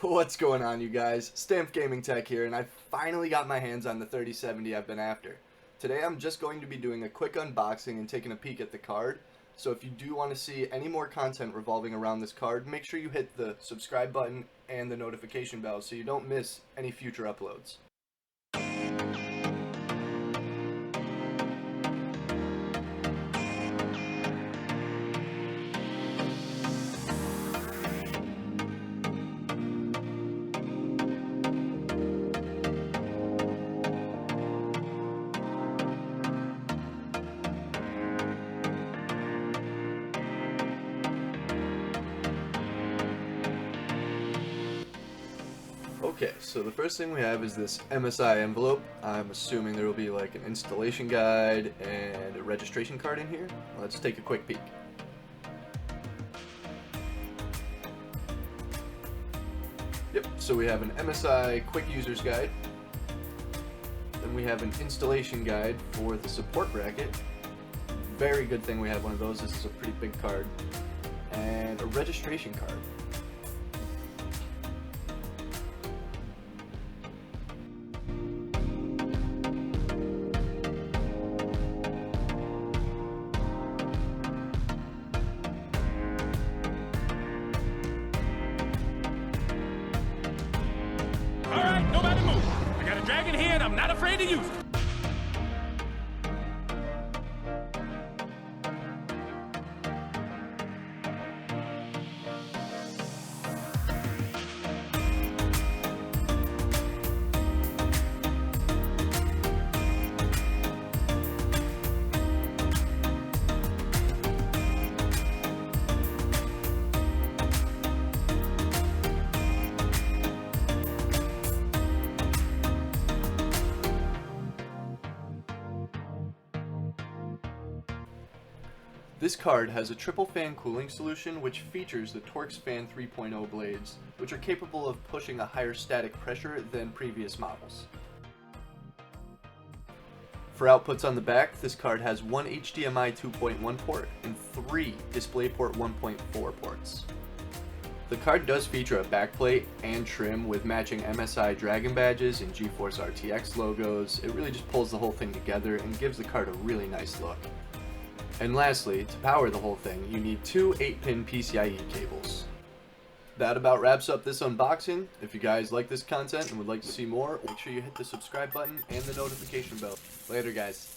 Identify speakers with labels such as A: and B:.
A: What's going on, you guys? Stampf Gaming Tech here, and I finally got my hands on the 3070 I've been after. Today I'm just going to be doing a quick unboxing and taking a peek at the card. So if you do want to see any more content revolving around this card, make sure you hit the subscribe button and the notification bell so you don't miss any future uploads. Okay, so the first thing we have is this MSI envelope. I'm assuming there will be like an installation guide and a registration card in here. Let's take a quick peek. Yep, so we have an MSI quick user's guide. Then we have an installation guide for the support bracket. Very good thing we have one of those. This is a pretty big card. And a registration card.
B: Alright, nobody move. I got a dragon here and I'm not afraid to use it.
A: This card has a triple fan cooling solution which features the TORX fan 3.0 blades, which are capable of pushing a higher static pressure than previous models. For outputs on the back, this card has one HDMI 2.1 port and 3 DisplayPort 1.4 ports. The card does feature a backplate and trim with matching MSI Dragon badges and GeForce RTX logos. It really just pulls the whole thing together and gives the card a really nice look. And lastly, to power the whole thing, you need two 8-pin PCIe cables. That about wraps up this unboxing. If you guys like this content and would like to see more, make sure you hit the subscribe button and the notification bell. Later, guys.